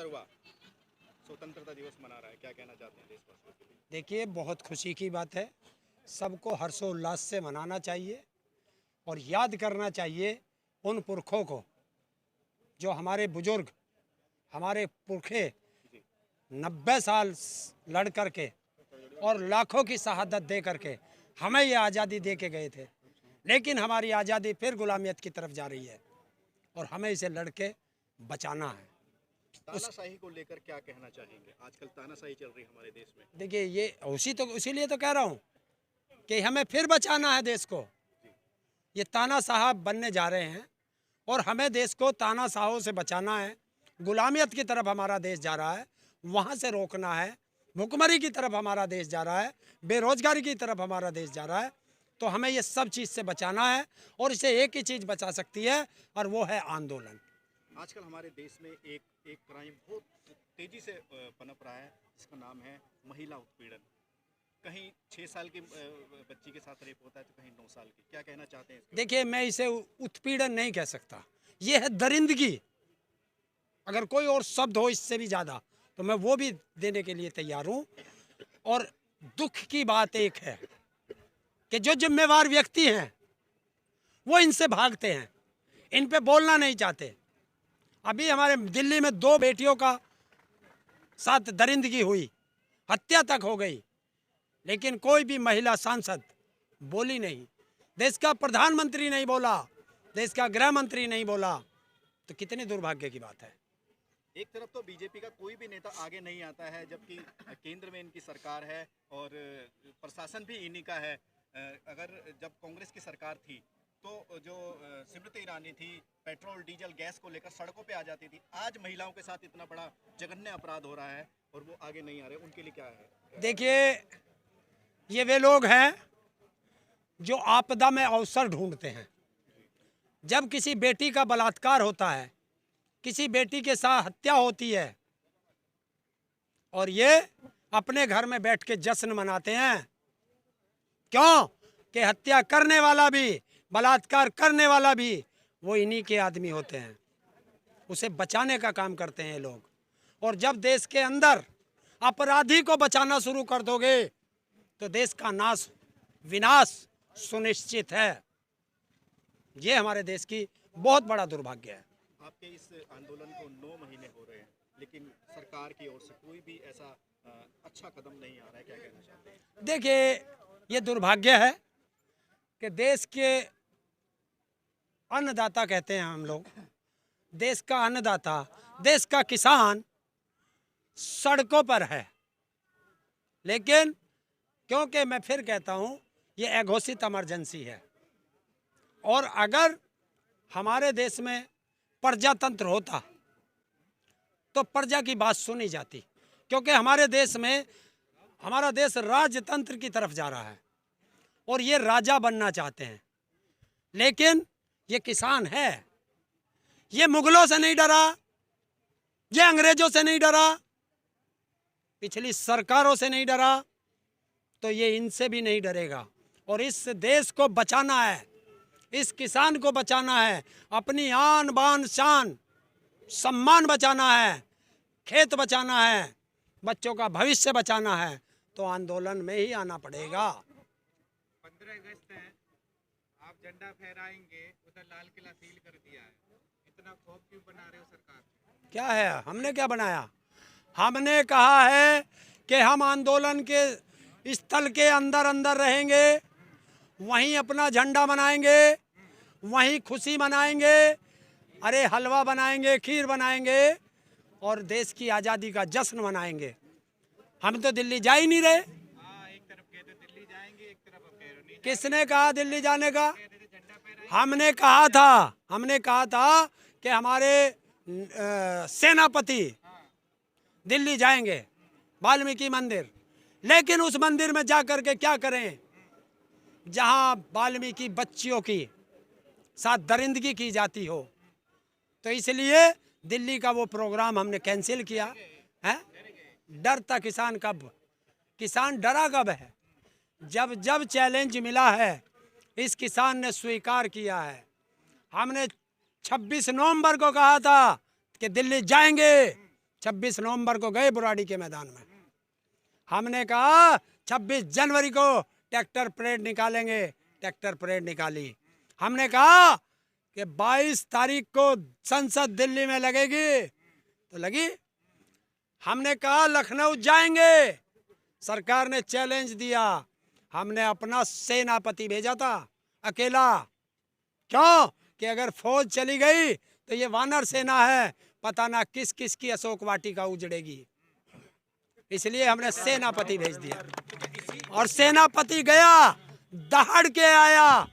75वां स्वतंत्रता दिवस मना रहा है, क्या कहना चाहते हैं देशवासियों के लिए? देखिए, बहुत खुशी की बात है। सबको हर्षोल्लास से मनाना चाहिए और याद करना चाहिए उन पुरखों को, जो हमारे बुजुर्ग, हमारे पुरखे 90 साल लड़ करके और लाखों की शहादत दे करके हमें ये आज़ादी दे के गए थे। लेकिन हमारी आज़ादी फिर गुलामियत की तरफ जा रही है और हमें इसे लड़के बचाना है। तानाशाही को लेकर क्या कहना चाहेंगे? आजकल तानाशाही चल रही है हमारे देश में। देखिए, ये उसीलिए तो कह रहा हूँ कि हमें फिर बचाना है देश को। ये तानाशाह बनने जा रहे हैं और हमें देश को तानाशाहों से बचाना है। गुलामियत की तरफ हमारा देश जा रहा है, वहाँ से रोकना है। भुखमरी की तरफ हमारा देश जा रहा है, बेरोजगारी की तरफ हमारा देश जा रहा है। तो हमें ये सब चीज़ से बचाना है और इसे एक ही चीज़ बचा सकती है और वो है आंदोलन। आजकल हमारे देश में एक एक क्राइम बहुत तेजी से पनप रहा है, जिसका नाम है महिला उत्पीड़न। कहीं 6 साल की बच्ची के साथ रेप होता है तो कहीं 9 साल की। क्या कहना चाहते हैं इसके देखिए, मैं इसे उत्पीड़न नहीं कह सकता, ये है दरिंदगी। अगर कोई और शब्द हो इससे भी ज़्यादा तो मैं वो भी देने के लिए तैयार हूँ। और दुख की बात एक है कि जो जिम्मेवार व्यक्ति हैं वो इनसे भागते हैं, इन पे बोलना नहीं चाहते। अभी हमारे दिल्ली में 2 बेटियों का साथ दरिंदगी हुई, हत्या तक हो गई, लेकिन कोई भी महिला सांसद बोली नहीं। देश का प्रधानमंत्री नहीं बोला, देश का गृह मंत्री नहीं बोला, तो कितने दुर्भाग्य की बात है। एक तरफ तो बीजेपी का कोई भी नेता आगे नहीं आता है, जबकि केंद्र में इनकी सरकार है और प्रशासन भी इन्हीं का है। अगर जब कांग्रेस की सरकार थी तो जो स्मृति ईरानी थी, पेट्रोल डीजल गैस को लेकर सड़कों पे आ जाती थी। आज महिलाओं के साथ इतना बड़ा जघन्य अपराध हो रहा है और वो आगे नहीं आ रहे, उनके लिए क्या है? देखिए, ये वे लोग हैं जो आपदा में अवसर ढूंढते हैं। जब किसी बेटी का बलात्कार होता है, किसी बेटी के साथ हत्या होती है और ये अपने घर में बैठ के जश्न मनाते हैं। क्यों? कि हत्या करने वाला भी, बलात्कार करने वाला भी वो इन्हीं के आदमी होते हैं। उसे बचाने का काम करते हैं ये लोग। और जब देश के अंदर अपराधी को बचाना शुरू कर दोगे तो देश का विनाश सुनिश्चित है। ये हमारे देश की बहुत बड़ा दुर्भाग्य है। आपके इस आंदोलन को 9 महीने हो रहे हैं, लेकिन सरकार की ओर से कोई भी ऐसा अच्छा कदम नहीं आ रहा है, क्या कहना चाहते हैं? देखिए, ये दुर्भाग्य है कि देश के अन्नदाता कहते हैं हम लोग, देश का अन्नदाता, देश का किसान सड़कों पर है। लेकिन क्योंकि मैं फिर कहता हूँ, ये अघोषित इमरजेंसी है और अगर हमारे देश में प्रजातंत्र होता तो प्रजा की बात सुनी जाती। क्योंकि हमारे देश में, हमारा देश राजतंत्र की तरफ जा रहा है और ये राजा बनना चाहते हैं। लेकिन ये किसान है, ये मुगलों से नहीं डरा, ये अंग्रेजों से नहीं डरा, पिछली सरकारों से नहीं डरा, तो ये इनसे भी नहीं डरेगा। और इस देश को बचाना है, इस किसान को बचाना है, अपनी आन बान शान सम्मान बचाना है, खेत बचाना है, बच्चों का भविष्य बचाना है, तो आंदोलन में ही आना पड़ेगा। 15 अगस्त है, आप झंडा फहराएंगे, उधर लाल किला सील कर दिया है। इतना खौफ क्यों बना रहे हो सरकार? क्या है, हमने क्या बनाया? हमने कहा है कि हम आंदोलन के स्थल के अंदर अंदर रहेंगे, वहीं अपना झंडा बनाएंगे, वहीं खुशी मनाएंगे, अरे हलवा बनाएंगे, खीर बनाएंगे और देश की आज़ादी का जश्न मनाएंगे। हम तो दिल्ली जा ही नहीं रहे। एक तरफ कहते दिल्ली जाएंगे, एक तरफ अब कह रहे नहीं। किसने कहा दिल्ली जाने का? हमने कहा था कि हमारे सेनापति दिल्ली जाएंगे, वाल्मीकि मंदिर। लेकिन उस मंदिर में जा कर के क्या करें जहां वाल्मीकि बच्चियों की साथ दरिंदगी की जाती हो? तो इसलिए दिल्ली का वो प्रोग्राम हमने कैंसिल किया है। डरता किसान कब? किसान डरा कब है? जब जब चैलेंज मिला है, इस किसान ने स्वीकार किया है। हमने 26 नवंबर को कहा था कि दिल्ली जाएंगे, 26 नवंबर को गए बुराड़ी के मैदान में। हमने कहा 26 जनवरी को ट्रैक्टर परेड निकालेंगे, ट्रैक्टर परेड निकाली। हमने कहा कि 22 तारीख को संसद दिल्ली में लगेगी, तो लगी। हमने कहा लखनऊ जाएंगे, सरकार ने चैलेंज दिया। हमने अपना सेनापति भेजा था अकेला। क्यों? कि अगर फौज चली गई तो ये वानर सेना है, पता ना किस किस की अशोक वाटिका उजड़ेगी। इसलिए हमने सेनापति भेज दिया और सेनापति गया, दहाड़ के आया।